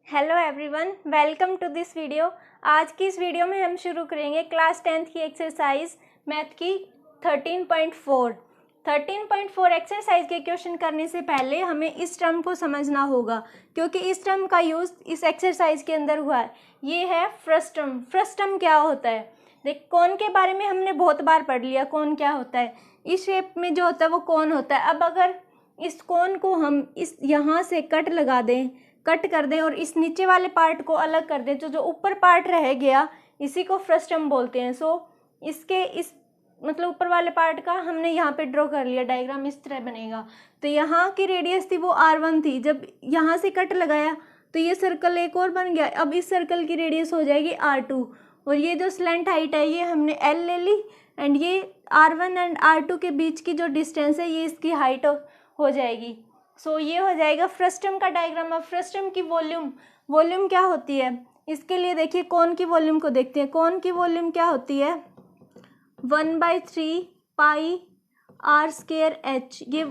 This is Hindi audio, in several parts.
Hello everyone, welcome to this video. आज की इस वीडियो में हम शुरू करेंगे क्लास 10th की एक्सरसाइज मैथ की 13.4 एक्सरसाइज के क्वेश्चन करने से पहले हमें इस टर्म को समझना होगा, क्योंकि इस टर्म का यूज़ इस एक्सरसाइज के अंदर हुआ है। ये है फ्रस्टम। फ्रस्टम क्या होता है? देख, कोन के बारे में हमने बहुत बार पढ़ लिया। कोन क्या होता है? इस शेप में जो होता है वो कोन होता है। अब अगर इस कोन को हम इस यहाँ से कट कर दें और इस नीचे वाले पार्ट को अलग कर दें, तो जो ऊपर पार्ट रह गया इसी को फ्रस्टम बोलते हैं। सो इसके इस मतलब ऊपर वाले पार्ट का हमने यहाँ पे ड्रॉ कर लिया, डायग्राम इस तरह बनेगा। तो यहाँ की रेडियस थी वो R1 थी। जब यहाँ से कट लगाया तो ये सर्कल एक और बन गया। अब इस सर्कल की रेडियस हो जाएगी R2 और ये जो स्लेंट हाइट है ये हमने L ले ली एंड ये R1 एंड R2 के बीच की जो डिस्टेंस है ये इसकी हाइट हो जाएगी। सो ये हो जाएगा फ्रस्टम का डायग्राम। अब फ्रस्टम की वॉल्यूम क्या होती है? इसके लिए देखिए कोन की वॉल्यूम को देखते हैं। कोन की वॉल्यूम क्या होती है? 1/3 पाई R² H, ये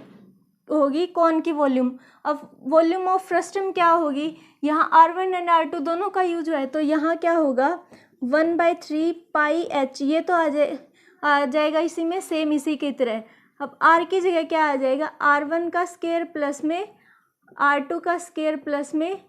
होगी कोन की वॉल्यूम। अब वॉल्यूम ऑफ फ्रस्टम क्या होगी? यहाँ R1 एंड R2 दोनों का यूज है, तो यहाँ क्या होगा? 1/3 पाई H। ये तो आ जाएगा इसी में, सेम इसी की तरह। अब R की जगह क्या आ जाएगा? R1 का स्क्वायर प्लस में R2 का स्क्वायर प्लस में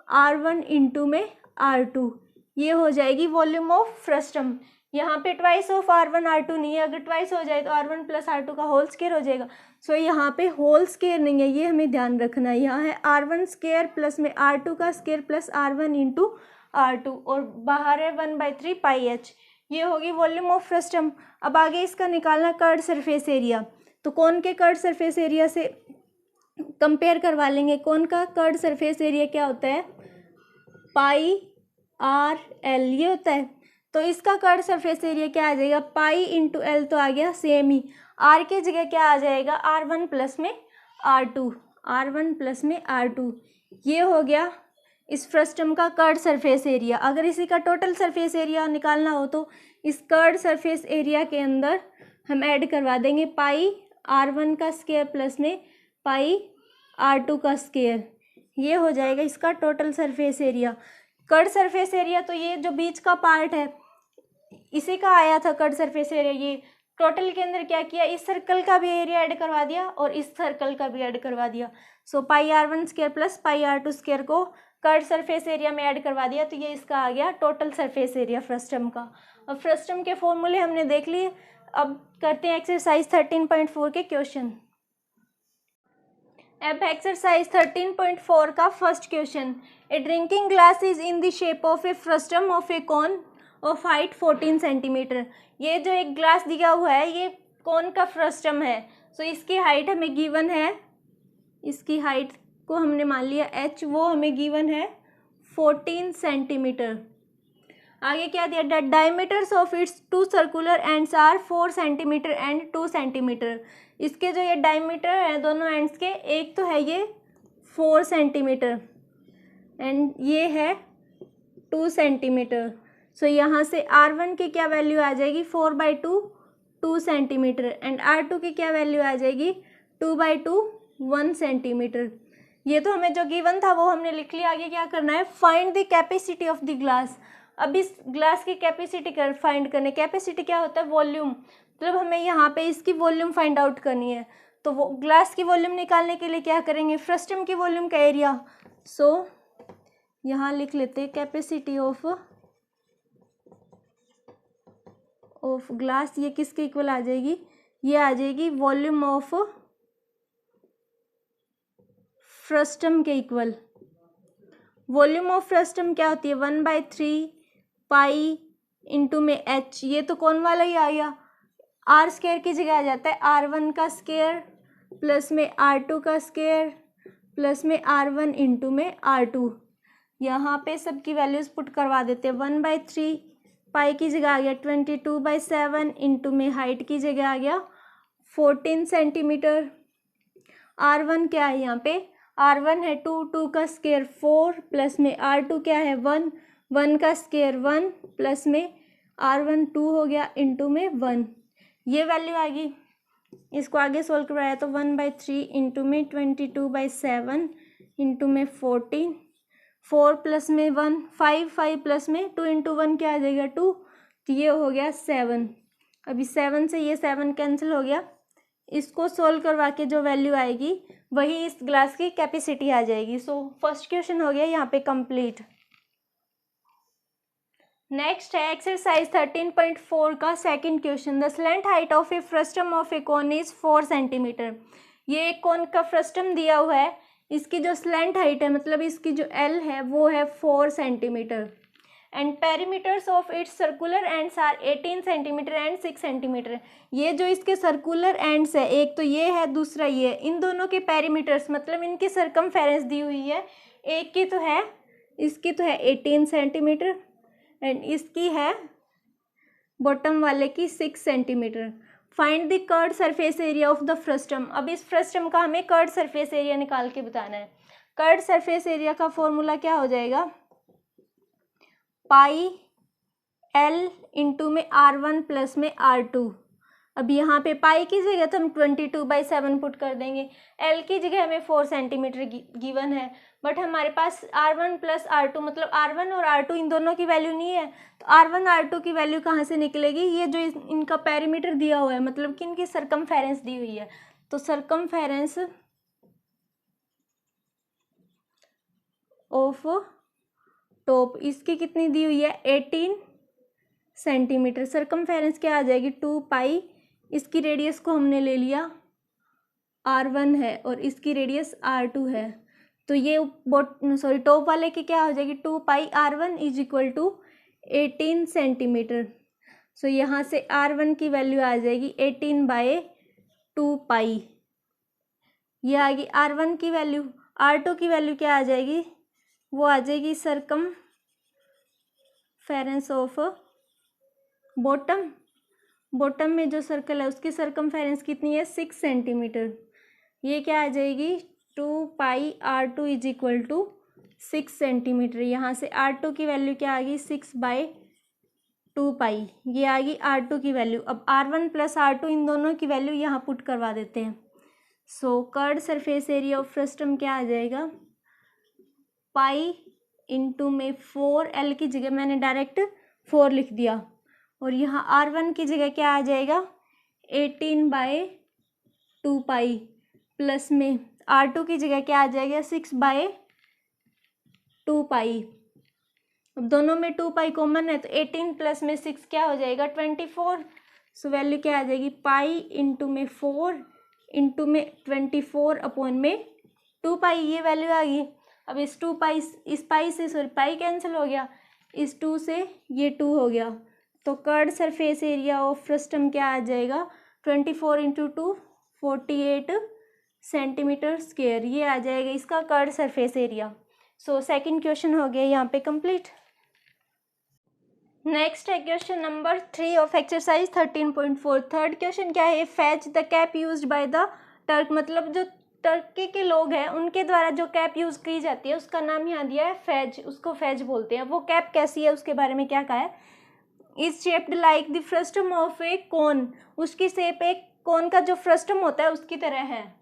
R1 इंटू में R2। ये हो जाएगी वॉल्यूम ऑफ फ्रस्टम। यहाँ पे ट्वाइस ऑफ R1 R2 नहीं है। अगर ट्वाइस हो जाए तो R1 प्लस R2 का होल स्क्वायर हो जाएगा। सो यहाँ पे होल स्क्वायर नहीं है, ये हमें ध्यान रखना है। यहाँ है R1 स्क्वायर प्लस में R2 का square plus R1 into R2 और बाहर है 1/3 पाई H। ये होगी वॉल्यूम ऑफ फ्रस्टम। अब आगे इसका निकालना कर्ड सरफेस एरिया। तो कौन के कर्ड सरफेस एरिया से कंपेयर करवा लेंगे। कौन का कर्ड सरफेस एरिया क्या होता है? पाई RL ये होता है। तो इसका कर्ड सरफेस एरिया क्या आ जाएगा? पाई इंटू L तो आ गया सेम ही। R की जगह क्या आ जाएगा? R1 प्लस में R2। ये हो गया इस फ्रस्टम का कर्ड सरफेस एरिया। अगर इसी का टोटल सरफेस एरिया निकालना हो तो इस कर्ड सरफेस एरिया के अंदर हम ऐड करवा देंगे पाई R1 का स्क्वायर प्लस में पाई R2 का स्क्वायर। ये हो जाएगा इसका total surface area. Curd surface area तो ये जो बीच का पार्ट है इसी का आया था कर्ड सरफेस एरिया। ये टोटल के अंदर क्या किया? इस सर्कल का भी एरिया ऐड करवा दिया और इस सर्कल का भी ऐड करवा दिया। सो पाई R1 square plus pi R2 square को कर्ड सरफेस एरिया में ऐड करवा दिया, तो ये इसका आ गया टोटल सरफेस एरिया फ्रस्टम का। अब फ्रस्टम के फॉर्मूले हमने देख लिए। अब करते हैं एक्सरसाइज 13.4 के क्वेश्चन। अब एक्सरसाइज 13.4 का first question. A drinking glass is in the shape of A frustum of a cone of height 14 centimetre. ये जो एक ग्लास दिया हुआ है ये कोन का फ्रस्टम है। सो इसकी हाइट हमें गिवन है, इसकी हाइट को हमने मान लिया H, वो हमें गिवन है 14 सेंटीमीटर। आगे क्या दिया? The diameters of its 2 circular ends are 4 centimetre and 2 centimetre. इसके जो ये डायमीटर है दोनों एंड्स के, एक तो है ये 4 सेंटीमीटर एंड ये है 2 सेंटीमीटर। सो यहाँ से R1 की क्या वैल्यू आ जाएगी? 4/2 2 सेंटीमीटर एंड R2 की क्या वैल्यू आ जाएगी? 2/2 1 सेंटीमीटर। ये तो हमें जो गिवन था वो हमने लिख लिया। आगे क्या करना है? Find the capacity of the glass. अब इस ग्लास की कैपेसिटी फाइंड करने। कैपेसिटी क्या होता है? वॉल्यूम। मतलब हमें यहाँ पे इसकी वॉल्यूम फाइंड आउट करनी है। तो वो ग्लास की वॉल्यूम निकालने के लिए क्या करेंगे? फ्रस्टम की वॉल्यूम का एरिया। सो यहाँ लिख लेते हैं कैपेसिटी ऑफ ग्लास। ये किसके इक्वल आ जाएगी? ये आ जाएगी वॉल्यूम ऑफ फ्रस्टम के इक्वल। वॉल्यूम ऑफ फ्रस्टम क्या होती है? 1/3 पाई इंटू में H। ये तो कौन वाला ही आ गया। R स्क्वायर की जगह आ जाता है R1 का स्क्वायर प्लस में R2 का स्क्वायर प्लस में R1 इंटू में R2। यहाँ पे सबकी वैल्यूज पुट करवा देते हैं। 1/3 पाई की जगह आ गया 22/7 इंटू में हाइट की जगह आ गया 14 सेंटीमीटर। R1 क्या है यहाँ पे? R1 है 2 का स्क्वायर 4 प्लस में R2 क्या है? 1 का स्क्वायर 1 प्लस में R1 2 हो गया इंटू में 1। ये वैल्यू आ गई। इसको आगे सोल्व करवाया तो 1/3 इंटू में 22/7 इंटू में 14 4 प्लस में 1 5, 5 प्लस में 2 इंटू 1 क्या आ जाएगा 2, तो ये हो गया 7। अभी 7 से ये 7 कैंसिल हो गया। इसको सोल्व करवा के जो वैल्यू आएगी वही इस ग्लास की कैपेसिटी आ जाएगी। सो फर्स्ट क्वेश्चन हो गया यहाँ पे कंप्लीट। नेक्स्ट है एक्सरसाइज 13.4 का second question. The slant height of A frustum of a cone is 4 centimetre. ये एक कोन का फ्रस्टम दिया हुआ है, इसकी जो स्लैंट हाइट है मतलब इसकी जो एल है वो है 4 centimetre and perimeters of its circular ends are 18 centimetre and 6 centimetre. ये जो इसके सर्कुलर एंड्स है, एक तो ये है दूसरा ये है, इन दोनों के पेरीमीटर्स मतलब इनकी सरकमफेरेंस दी हुई है। एक की तो है, इसकी तो है 18 सेंटीमीटर एंड इसकी है बॉटम वाले की 6 centimetre. Find the curved surface area of the frustum. अब इस फ्रस्टम का हमें कर्व्ड सरफेस एरिया निकाल के बताना है। कर्व्ड सरफेस एरिया का फॉर्मूला क्या हो जाएगा, पाई एल इंटू में R1 प्लस में R2। अब यहाँ पे पाई की जगह तो हम 22/7 पुट कर देंगे, एल की जगह हमें 4 सेंटीमीटर गिवन है, बट हमारे पास R1 प्लस R2 मतलब R1 और R2 इन दोनों की वैल्यू नहीं है, तो R1 R2 की वैल्यू कहाँ से निकलेगी, ये जो इनका पेरीमीटर दिया हुआ है मतलब कि इनकी सरकमफेरेंस दी हुई है, तो सरकमफेरेंस ऑफ टॉप इसकी कितनी दी हुई है 18 सेंटीमीटर। सरकमफेरेंस क्या आ जाएगी 2 पाई, इसकी रेडियस को हमने ले लिया R1 है और इसकी रेडियस R2 है, तो ये टॉप वाले की क्या हो जाएगी 2 pi R1 is equal to 18 centimetre. So यहाँ से R1 की वैल्यू आ जाएगी 18/2 पाई। ये आ गई R1 की वैल्यू। R2 की वैल्यू क्या आ जाएगी, वो आ जाएगी सरकमफेरेंस ऑफ बॉटम में जो सर्कल है उसकी सरकमफेरेंस कितनी है 6 सेंटीमीटर। ये क्या आ जाएगी 2 pi R2 is equal to 6 centimetre. यहाँ से R2 की वैल्यू क्या आ गई 6/2 पाई, ये आ गई R2 की वैल्यू। अब R1 प्लस R2 इन दोनों की वैल्यू यहाँ पुट करवा देते हैं। So curved surface area of frustum क्या आ जाएगा, पाई इंटू में 4, एल की जगह मैंने डायरेक्ट 4 लिख दिया और यहाँ R1 की जगह क्या आ जाएगा 18/2 पाई प्लस में R2 की जगह क्या आ जाएगा 6/2 पाई। अब दोनों में 2 पाई कॉमन है तो 18 प्लस में 6 क्या हो जाएगा 24। सो वैल्यू क्या आ जाएगी पाई इंटू में 4 इंटू में 24 अपॉन में 2 पाई, ये वैल्यू आ गई। अब इस 2 पाई इस पाई से सॉरी पाई कैंसिल हो गया, इस 2 से ये 2 हो गया, तो curved surface area of frustum क्या आ जाएगा 24 इंटू 2 48 सेंटीमीटर स्क्वायर, ये आ जाएगा इसका curved surface area. So second question हो गया यहाँ पे कंप्लीट। नेक्स्ट है question number 3 of exercise 13.4। Third question क्या है, fez the cap used by the Turk, मतलब जो टर्की के लोग हैं उनके द्वारा जो कैप यूज़ की जाती है उसका नाम यहाँ दिया है फैज, उसको फैज बोलते हैं। वो कैप कैसी है उसके बारे में क्या कहा है, is shaped like the frustum of a cone, उसकी शेप एक कोन का जो फ्रस्टम होता है उसकी तरह है।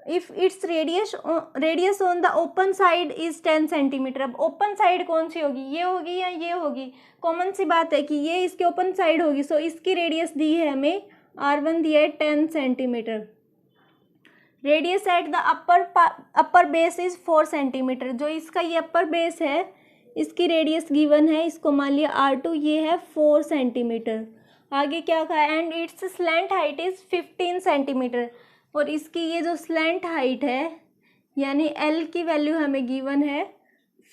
If its radius on the open side is 10 centimetre. अब ओपन साइड कौन सी होगी, ये होगी या ये होगी, कॉमन सी बात है कि ये इसके ओपन साइड होगी। सो इसकी रेडियस दी है हमें R1 दिया है 10 centimetre. Radius at the upper base is 4 centimetre, जो इसका ये अपर बेस है इसकी रेडियस गिवन है, इसको मान लिया R2, ये है 4 सेंटीमीटर। आगे क्या कहा, and it's slant height is 15 centimetre, और इसकी ये जो स्लैंट हाइट है यानी L की वैल्यू हमें गिवन है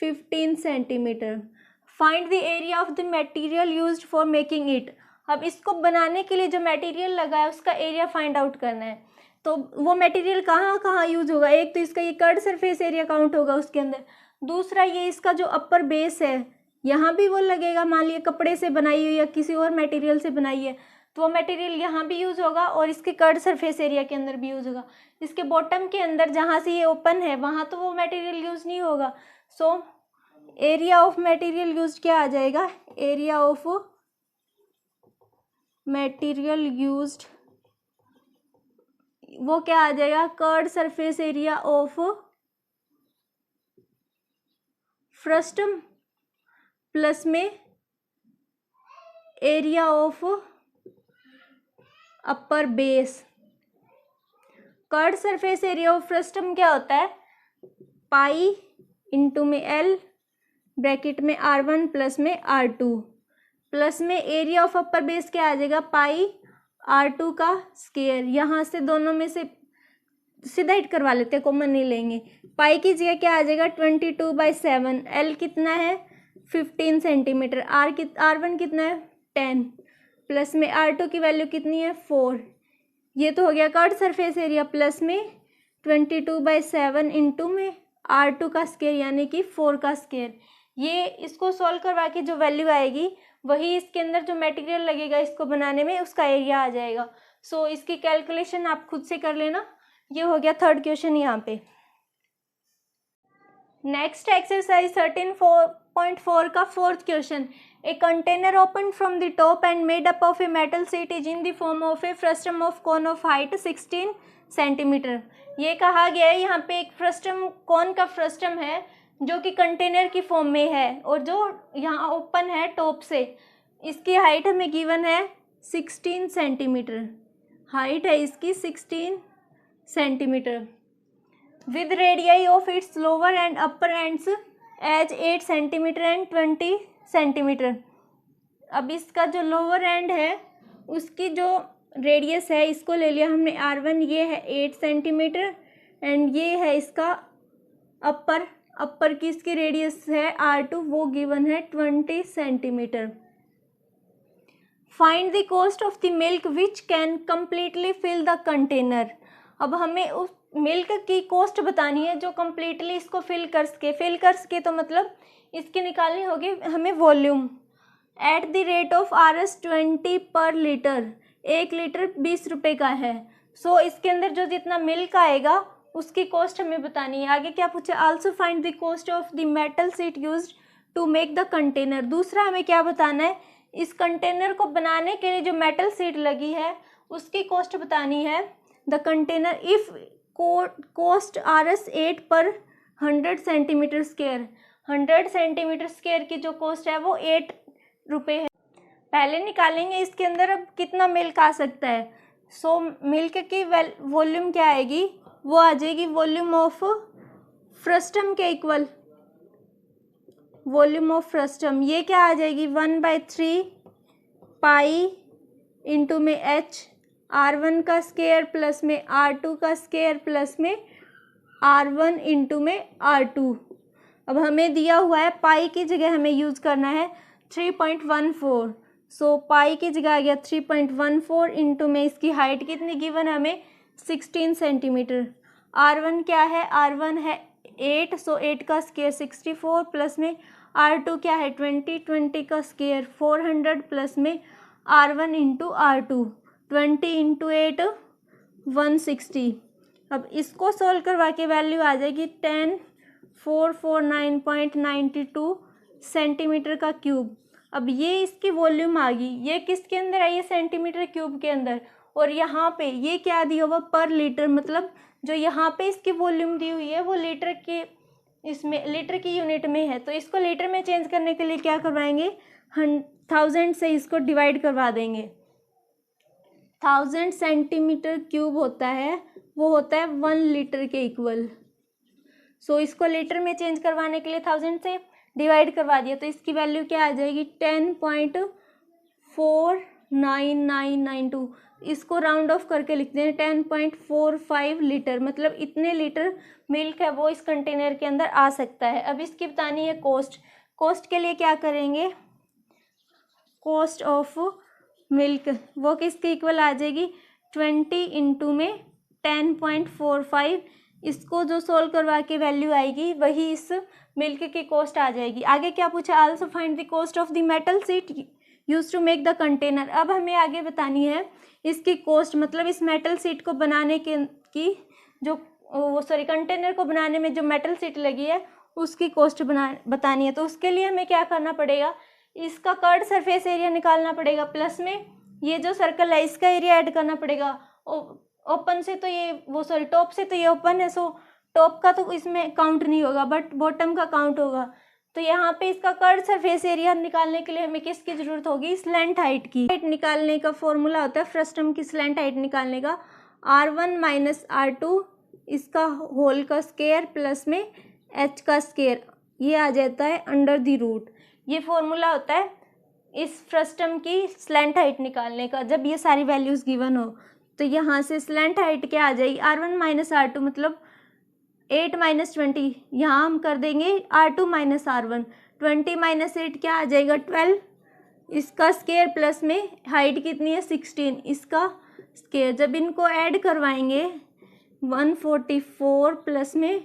15 centimetre. Find the area of the material used for making it. अब इसको बनाने के लिए जो मटेरियल लगा है उसका एरिया फाइंड आउट करना है, तो वो मटेरियल कहाँ कहाँ यूज होगा, एक तो इसका ये कर्व्ड सरफेस एरिया काउंट होगा उसके अंदर, दूसरा ये इसका जो अपर बेस है यहाँ भी वो लगेगा, मान लिया कपड़े से बनाई हुई या किसी और मटेरियल से बनाई है तो वो मटेरियल यहाँ भी यूज़ होगा और इसके कर्व्ड सरफेस एरिया के अंदर भी यूज़ होगा। इसके बॉटम के अंदर जहाँ से ये ओपन है वहाँ तो वो मटेरियल यूज़ नहीं होगा। So area of material use क्या आ जाएगा, एरिया ऑफ मटेरियल यूज्ड वो क्या आ जाएगा curved surface area of frustum plus में area of upper base. Curved surface area of frustum क्या होता है, पाई इंटू में एल ब्रैकेट में R1 प्लस में R2 प्लस में एरिया ऑफ अपर बेस क्या आ जाएगा, पाई R2 का स्क्वायर। यहाँ से दोनों में से सीधा हिट करवा लेते हैं, कॉमन नहीं लेंगे। पाई की जगह क्या आ जाएगा 22/7। एल कितना है 15 सेंटीमीटर। R1 कितना है 10 प्लस में R2 की वैल्यू कितनी है 4। ये तो हो गया कर्ड सरफेस एरिया प्लस में 22/7 इंटू में R2 का स्क्वायर यानी कि 4 का स्क्वायर। ये इसको सॉल्व करवा के जो वैल्यू आएगी वही इसके अंदर जो मटेरियल लगेगा इसको बनाने में उसका एरिया आ जाएगा। सो इसकी कैलकुलेशन आप खुद से कर लेना। ये हो गया थर्ड क्वेश्चन यहाँ पे। नेक्स्ट एक्सरसाइज 13.4 का fourth question. A container open from the top and made up of a metal seat is in the form of A frustum of cone of height 16 centimetre. ये कहा गया है यहाँ पे एक फ्रस्टम कोन का फ्रस्टम है जो कि कंटेनर की फॉर्म में है और जो यहाँ ओपन है टॉप से। इसकी हाइट हमें गिवन है 16 सेंटीमीटर। हाइट है इसकी 16 सेंटीमीटर with radii of its lower and upper ends as 8 centimetre and 20 centimetre. अब इसका जो लोअर एंड है उसकी जो रेडियस है इसको ले लिया हमने R1, ये है 8 सेंटीमीटर एंड ये है इसका अपर की इसकी रेडियस है R2, वो गिवन है 20 centimetre. Find the cost of the milk which can completely fill the container. अब हमें उस मिल्क की कॉस्ट बतानी है जो कम्प्लीटली इसको फिल कर सके तो मतलब इसकी निकालनी होगी हमें volume at the rate of Rs20 पर लीटर। 1 लीटर 20 रुपये का है। सो इसके अंदर जो जितना मिल्क आएगा उसकी कॉस्ट हमें बतानी है। आगे क्या पूछे, also find the cost of the metal sheet used to make the container. दूसरा हमें क्या बताना है, इस कंटेनर को बनाने के लिए जो मेटल सीट लगी है उसकी कॉस्ट बतानी है। The container if coast Rs8 पर 100 सेंटीमीटर स्क्वायर। 100 सेंटीमीटर स्क्वायर की जो कॉस्ट है वो 8 रुपये है। पहले निकालेंगे इसके अंदर अब कितना मिल्क आ सकता है। सो मिल्क की वॉल्यूम क्या आएगी, वो आ जाएगी वॉल्यूम ऑफ फ्रस्टम के इक्वल। वॉल्यूम ऑफ फ्रस्टम ये क्या आ जाएगी 1/3 पाई इंटू में H R1 का स्क्वायर प्लस में R2 का स्क्वायर प्लस में R1 इंटू में R2। अब हमें दिया हुआ है पाई की जगह हमें यूज़ करना है 3.14। सो पाई की जगह आ गया 3.14 इंटू में इसकी हाइट कितनी गिवन है हमें 16 सेंटीमीटर। R1 क्या है, R1 है 8, सो 8 का स्क्वायर 64 प्लस में R2 क्या है 20 का स्क्वायर 400 प्लस में R1 इंटू R2 20 इंटू 8 160। अब इसको सोल्व करवा के वैल्यू आ जाएगी 10449.92 सेंटीमीटर का क्यूब। अब ये इसकी वॉल्यूम आ गई, ये किसके अंदर आई है सेंटीमीटर क्यूब के अंदर। और यहाँ पे ये क्या दिया हुआ पर लीटर, मतलब जो यहाँ पे इसकी वॉल्यूम दी हुई है वो लीटर के इसमें लीटर की यूनिट में है। तो इसको लीटर में चेंज करने के लिए क्या करवाएंगे 1000 से इसको डिवाइड करवा देंगे। 1000 सेंटीमीटर क्यूब होता है वो होता है 1 लीटर के इक्वल। सो इसको लीटर में चेंज करवाने के लिए 1000 से डिवाइड करवा दिया तो इसकी वैल्यू क्या आ जाएगी 10.49992। इसको राउंड ऑफ करके लिखते हैं 10.45 लीटर, मतलब इतने लीटर मिल्क है वो इस कंटेनर के अंदर आ सकता है। अब इसकी बतानी है कॉस्ट। कॉस्ट के लिए क्या करेंगे, कॉस्ट ऑफ मिल्क वो किसके इक्वल आ जाएगी 20 इंटू में 10.45। इसको जो सोल्व करवा के वैल्यू आएगी वही इस मिल्क की कॉस्ट आ जाएगी। आगे क्या पूछा, also find the cost of the metal sheet use to make the container. अब हमें आगे बतानी है इसकी कॉस्ट, मतलब इस मेटल सीट को बनाने की जो कंटेनर को बनाने में जो मेटल सीट लगी है उसकी कॉस्ट बतानी है। तो उसके लिए हमें क्या करना पड़ेगा, इसका कर्ड सरफेस एरिया निकालना पड़ेगा प्लस में ये जो सर्कल है इसका एरिया ऐड करना पड़ेगा। ओपन से तो ये टॉप से तो ये ओपन है, सो टॉप का तो इसमें काउंट नहीं होगा बट बॉटम का काउंट होगा। तो यहाँ पे इसका कर्व सरफेस एरिया निकालने के लिए हमें किसकी ज़रूरत होगी? स्लैंट हाइट की। हाइट निकालने का फॉर्मूला होता है फ्रस्टम की स्लैंट हाइट निकालने का R1 माइनस R2 इसका होल का स्क्वायर प्लस में h का स्क्वायर, ये आ जाता है अंडर द रूट। ये फॉर्मूला होता है इस फ्रस्टम की स्लैंट हाइट निकालने का जब ये सारी वैल्यूज़ गिवन हो। तो यहाँ से स्लैंट हाइट क्या आ जाएगी? R1 माइनस R2 मतलब 8 माइनस 20, यहाँ हम कर देंगे R2 माइनस R1, 20 माइनस 8 क्या आ जाएगा? 12, इसका स्क्वायर प्लस में हाइट कितनी है? 16, इसका स्क्वायर। जब इनको ऐड करवाएंगे 144 प्लस में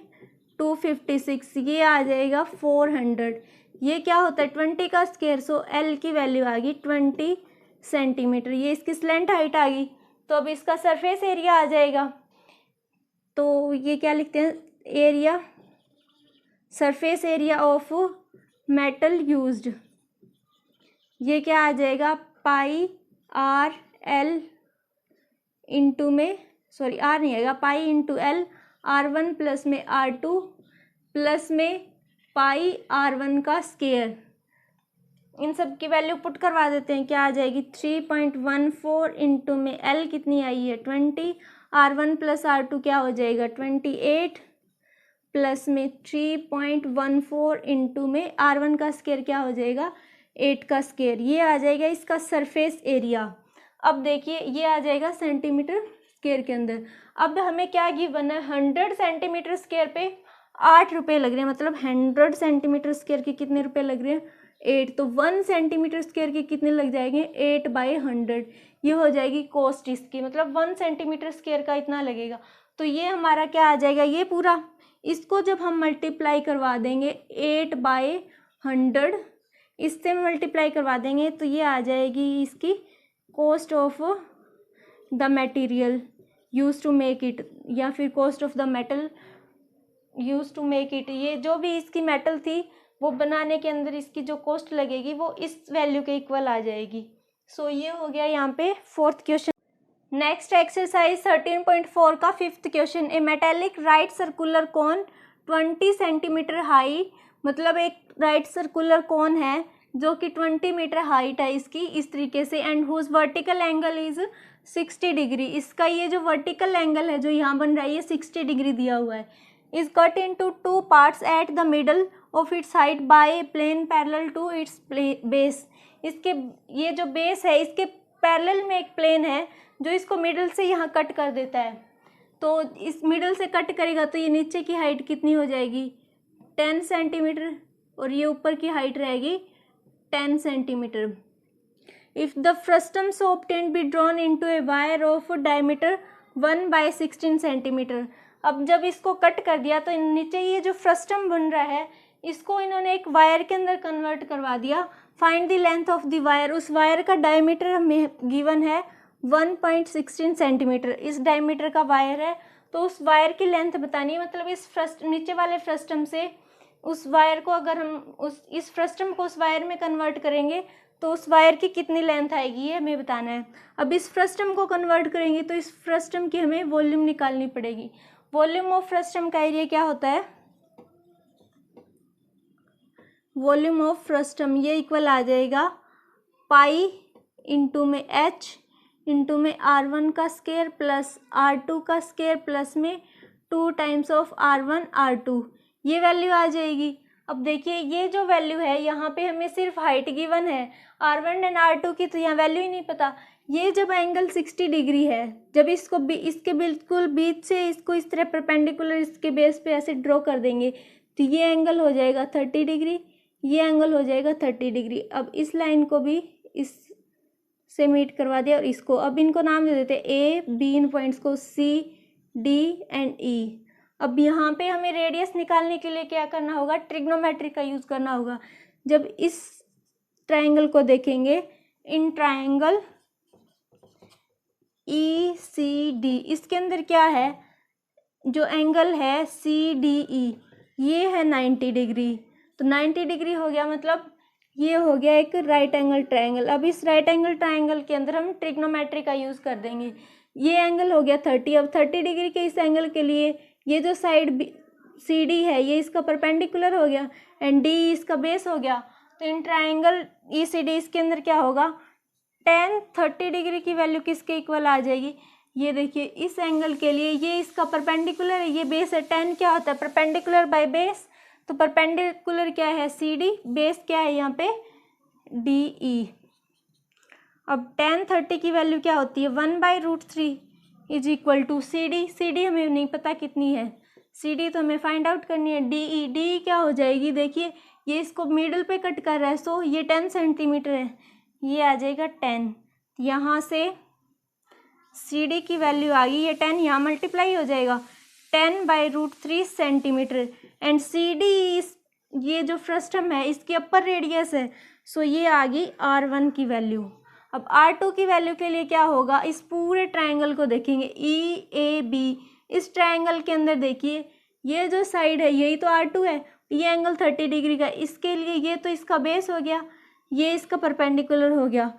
256, ये आ जाएगा 400। ये क्या होता है? 20 का स्क्वायर, सो L की वैल्यू आ गई 20 सेंटीमीटर। ये इसकी स्लैंट हाइट आ गई। तो अब इसका सरफेस एरिया आ जाएगा। तो ये क्या लिखते हैं? Area, surface area of metal used, ये क्या आ जाएगा? पाई R L इंटू में, सॉरी R नहीं आएगा, pi into L R1 plus में R2 प्लस में पाई R1 का स्क्वायर। इन सब की वैल्यू पुट करवा देते हैं, क्या आ जाएगी? 3.14 इंटू में L कितनी आई है? 20, R1 प्लस R2 क्या हो जाएगा? 28 प्लस में 3.14 इंटू में R1 का स्क्वायर क्या हो जाएगा? 8 का स्क्वायर। ये आ जाएगा इसका सरफेस एरिया। अब देखिए ये आ जाएगा सेंटीमीटर स्क्वायर के अंदर। अब हमें क्या गिवन है? 100 सेंटीमीटर स्क्वायर पे 8 रुपये लग रहे हैं, मतलब 100 सेंटीमीटर स्क्वायर के कितने रुपये लग रहे हैं? 8। तो 1 सेंटीमीटर स्क्वायर के कितने लग जाएंगे? 8/100। ये हो जाएगी कॉस्ट इसकी, मतलब 1 सेंटीमीटर स्क्वायर का इतना लगेगा। तो ये हमारा क्या आ जाएगा? ये पूरा, इसको जब हम मल्टीप्लाई करवा देंगे 8/100, इससे मल्टीप्लाई करवा देंगे तो ये आ जाएगी इसकी cost of the material use to make it, या फिर cost of the metal use to make it. ये जो भी इसकी मेटल थी वो बनाने के अंदर इसकी जो कॉस्ट लगेगी वो इस वैल्यू के इक्वल आ जाएगी। सो ये हो गया यहाँ पे 4th क्वेश्चन। नेक्स्ट एक्सरसाइज 13.4 का 5th question. A metallic right circular cone 20 centimetre high, मतलब एक राइट सर्कुलर कोन है जो कि 20 मीटर हाइट है इसकी, इस तरीके से, and whose vertical angle is 60 degree. इसका ये जो वर्टिकल एंगल है जो यहाँ बन रहा है ये 60 डिग्री दिया हुआ है। Is cut into 2 parts at the middle of its height by a plane parallel to its base. इसके ये जो बेस है इसके पैरेलल में एक प्लेन है जो इसको मिडल से यहाँ कट कर देता है। तो इस मिडल से कट करेगा तो ये नीचे की हाइट कितनी हो जाएगी? 10 सेंटीमीटर, और ये ऊपर की हाइट रहेगी 10 centimetre. If the frustum so obtained be drawn into a wire of diameter 1/16 centimetre. अब जब इसको कट कर दिया तो नीचे ये जो फ्रस्टम बन रहा है इसको इन्होंने एक वायर के अंदर कन्वर्ट करवा दिया। Find the length of the wire. उस वायर का डायमीटर हमें गिवन है 1.16 सेंटीमीटर। इस डायमीटर का वायर है तो उस वायर की लेंथ बतानी है, मतलब इस नीचे वाले फ्रस्टम से उस वायर को अगर हम इस फ्रस्टम को उस वायर में कन्वर्ट करेंगे तो उस वायर की कितनी लेंथ आएगी ये हमें बताना है। अब इस फ्रस्टम को कन्वर्ट करेंगे तो इस फ्रस्टम की हमें वॉल्यूम निकालनी पड़ेगी। वॉल्यूम ऑफ फ्रस्टम का एरिया क्या होता है? वॉल्यूम ऑफ फ्रस्टम ये इक्वल आ जाएगा पाई इंटू में h इंटू में R1 का स्क्वायर प्लस R2 का स्क्वायर प्लस में 2 टाइम्स ऑफ R1 R2, ये वैल्यू आ जाएगी। अब देखिए ये जो वैल्यू है यहाँ पे हमें सिर्फ हाइट गिवन है, R1 एंड R2 की तो यहाँ वैल्यू ही नहीं पता। ये जब एंगल 60 डिग्री है, जब इसको इसके बिल्कुल बीच से इसको इस तरह परपेंडिकुलर इसके बेस पे ऐसे ड्रॉ कर देंगे तो ये एंगल हो जाएगा 30 डिग्री, ये एंगल हो जाएगा 30 डिग्री। अब इस लाइन को भी इस से मीट करवा दिया और इसको, अब इनको नाम दे देते A B, इन पॉइंट्स को C D एंड E। अब यहाँ पे हमें रेडियस निकालने के लिए क्या करना होगा? ट्रिग्नोमेट्री का यूज़ करना होगा। जब इस ट्रायंगल को देखेंगे, इन ट्रायंगल ECD, इसके अंदर क्या है? जो एंगल है CDE ये है 90 डिग्री। तो 90 डिग्री हो गया, मतलब ये हो गया एक राइट एंगल ट्रायंगल। अब इस राइट एंगल ट्रायंगल के अंदर हम ट्रिग्नोमेट्री का यूज़ कर देंगे। ये एंगल हो गया 30। अब 30 डिग्री के इस एंगल के लिए ये जो साइड सी डी है ये इसका परपेंडिकुलर हो गया एंड डी इसका बेस हो गया। तो in triangle E C D इसके अंदर क्या होगा, tan 30 डिग्री की वैल्यू किसके इक्वल आ जाएगी, ये देखिए इस एंगल के लिए ये इसका परपेंडिकुलर है, ये बेस है, tan क्या होता है परपेंडिकुलर बाय बेस, तो परपेंडिकुलर क्या है सी डी, बेस क्या है यहाँ पे डी ई। अब tan 30 की वैल्यू क्या होती है 1/√3 is equal to C D हमें नहीं पता कितनी है, सी डी तो हमें फाइंड आउट करनी है, डी ई क्या हो जाएगी, देखिए ये इसको मिडल पे कट कर रहा है, सो ये 10 सेंटीमीटर है, ये आ जाएगा 10, यहाँ से सी डी की वैल्यू आ गई, ये 10 यहाँ मल्टीप्लाई हो जाएगा 10/√3 सेंटीमीटर एंड सी डी ये जो फ्रस्टम है इसकी अपर रेडियस है, सो ये आ गई R1 की वैल्यू। अब R2 की वैल्यू के लिए क्या होगा, इस पूरे ट्रायंगल को देखेंगे EAB, इस ट्रायंगल के अंदर देखिए ये जो साइड है यही तो R2 है, ये एंगल 30 डिग्री का, इसके लिए ये तो इसका बेस हो गया, ये इसका परपेंडिकुलर हो गया,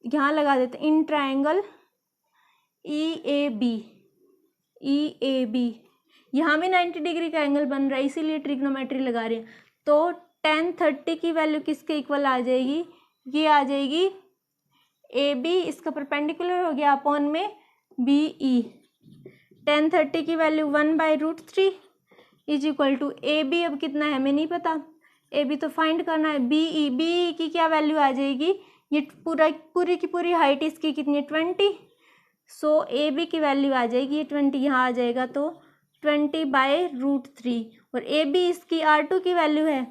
यहाँ लगा देते इन ट्रायंगल EAB, यहाँ भी 90 डिग्री का एंगल बन रहा है इसीलिए ट्रिग्नोमेट्री लगा रहे हैं। तो tan 30 की वैल्यू किसके इक्वल आ जाएगी, ये आ जाएगी AB इसका परपेंडिकुलर हो गया अपॉन में BE, tan 30 की value 1/√3 is equal to AB, अब कितना है हमें नहीं पता, AB तो फाइंड करना है, BE की क्या वैल्यू आ जाएगी, ये पूरी की पूरी हाइट इसकी कितनी है 20, सो AB की वैल्यू आ जाएगी ये 20 यहाँ आ जाएगा तो 20/√3 और AB इसकी R2 की वैल्यू है,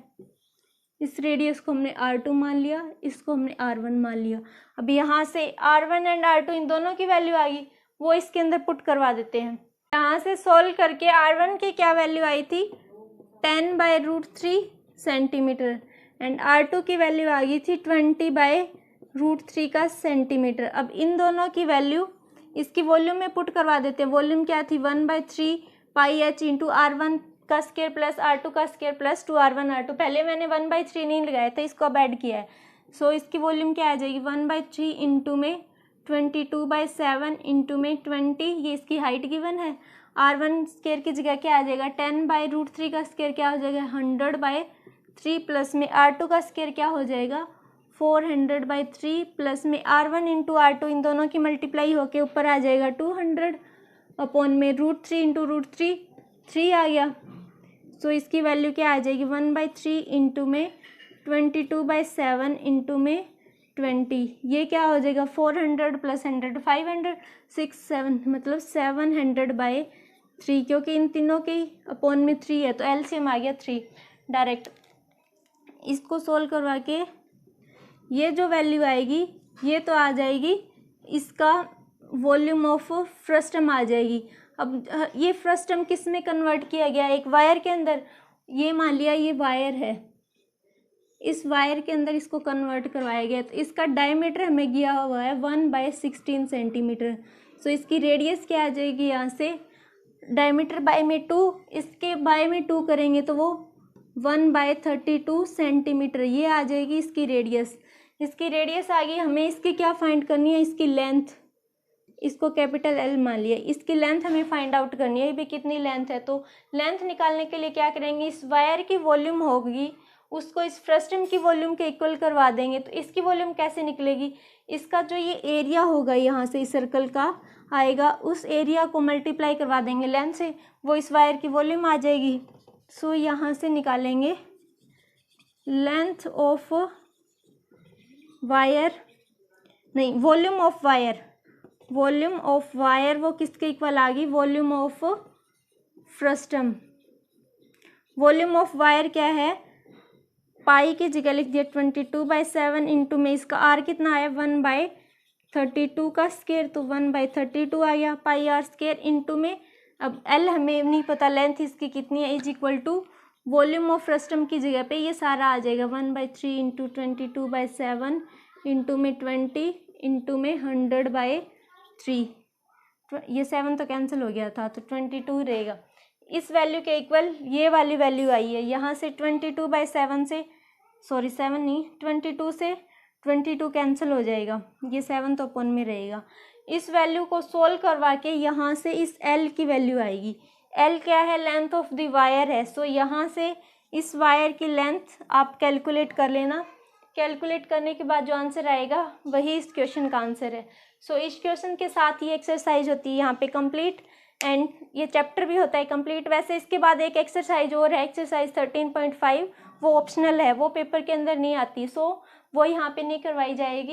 इस रेडियस को हमने R2 मान लिया, इसको हमने R1 मान लिया। अब यहाँ से R1 एंड R2 इन दोनों की वैल्यू आ गई, वो इसके अंदर पुट करवा देते हैं। यहाँ से सॉल्व करके R1 की क्या वैल्यू आई थी 10/√3 सेंटीमीटर एंड R2 की वैल्यू आ गई थी 20/√3 का सेंटीमीटर। अब इन दोनों की वैल्यू इसकी वॉल्यूम में पुट करवा देते हैं, वॉल्यूम क्या थी 1/3 पाई h इंटू R1 का स्क्वायर प्लस R2 का स्क्वायर प्लस 2R1 R2, पहले मैंने 1/3 नहीं लगाया था, इसको अब ऐड किया है, सो इसकी वॉल्यूम क्या आ जाएगी 1/3 इंटू में 22/7 इंटू में 20, ये इसकी हाइट गिवन है, R1 स्क्वायर की जगह क्या आ जाएगा 10/√3 का स्क्वायर क्या हो जाएगा 100/3 प्लस में R2 का स्क्वायर क्या हो जाएगा 400/3 प्लस में R1 इंटू R2 इन दोनों की मल्टीप्लाई होके ऊपर आ जाएगा 200 अपॉन में √3 इंटू √3 3 आ गया, सो इसकी वैल्यू क्या आ जाएगी 1/3 इंटू में 22/7 इंटू में 20, ये क्या हो जाएगा 400 प्लस 100 500 6 7 मतलब 700/3, क्योंकि इन तीनों की अपॉन में 3 है तो एलसीएम आ गया 3 डायरेक्ट। इसको सोल्व करवा के ये जो वैल्यू आएगी ये तो आ जाएगी इसका वॉल्यूम ऑफ फ्रस्टम आ जाएगी। अब ये फ्रस्टम किस में कन्वर्ट किया गया, एक वायर के अंदर, ये मान लिया ये वायर है, इस वायर के अंदर इसको कन्वर्ट करवाया गया, तो इसका डायमीटर हमें दिया हुआ है 1/16 सेंटीमीटर, सो इसकी रेडियस क्या आ जाएगी, यहाँ से डायमीटर बाय में 2, इसके बाय में 2 करेंगे तो वो 1/32 सेंटीमीटर ये आ जाएगी इसकी रेडियस। इसकी रेडियस आ गई, हमें इसकी क्या फाइंड करनी है, इसकी लेंथ, इसको कैपिटल L मान लिया, इसकी लेंथ हमें फाइंड आउट करनी है भी कितनी लेंथ है। तो लेंथ निकालने के लिए क्या करेंगे, इस वायर की वॉल्यूम होगी उसको इस फ्रस्टम की वॉल्यूम के इक्वल करवा देंगे, तो इसकी वॉल्यूम कैसे निकलेगी, इसका जो ये एरिया होगा यहाँ से इस सर्कल का आएगा, उस एरिया को मल्टीप्लाई करवा देंगे लेंथ से, वो इस वायर की वॉल्यूम आ जाएगी। सो यहाँ से निकालेंगे लेंथ ऑफ वायर, नहीं volume of wire, volume of wire वो किसके इक्वल आ गई, volume of frustum. Volume of wire क्या है, पाई की जगह लिख दिया 22/7 इंटू में इसका आर कितना आया 1/32 का स्क्वायर, तो 1/32 आ गया पाई आर स्क्वायर इंटू में, अब एल हमें नहीं पता लेंथ इसकी कितनी है, is equal to volume of frustum की जगह पे ये सारा आ जाएगा 1/3 इंटू 22/7 इंटू में 20 इंटू में 100/3, ये 7 तो कैंसिल हो गया था तो 22 रहेगा। इस वैल्यू के इक्वल ये वाली वैल्यू आई है, यहाँ से 22/7 से 7 नहीं 22 से 22 कैंसिल हो जाएगा, ये 7 तो अपॉन में रहेगा। इस वैल्यू को सोल्व करवा के यहाँ से इस L की वैल्यू आएगी, एल क्या है, लेंथ ऑफ द वायर है। सो यहाँ से इस वायर की लेंथ आप कैलकुलेट कर लेना। कैलकुलेट करने के बाद जो आंसर आएगा वही इस क्वेश्चन का आंसर है। सो इस क्वेश्चन के साथ ये एक्सरसाइज होती है यहाँ पे कंप्लीट, एंड ये चैप्टर भी होता है कंप्लीट। वैसे इसके बाद एक एक्सरसाइज और है, एक्सरसाइज 13.5, वो ऑप्शनल है, वो पेपर के अंदर नहीं आती, सो वो यहाँ पे नहीं करवाई जाएगी।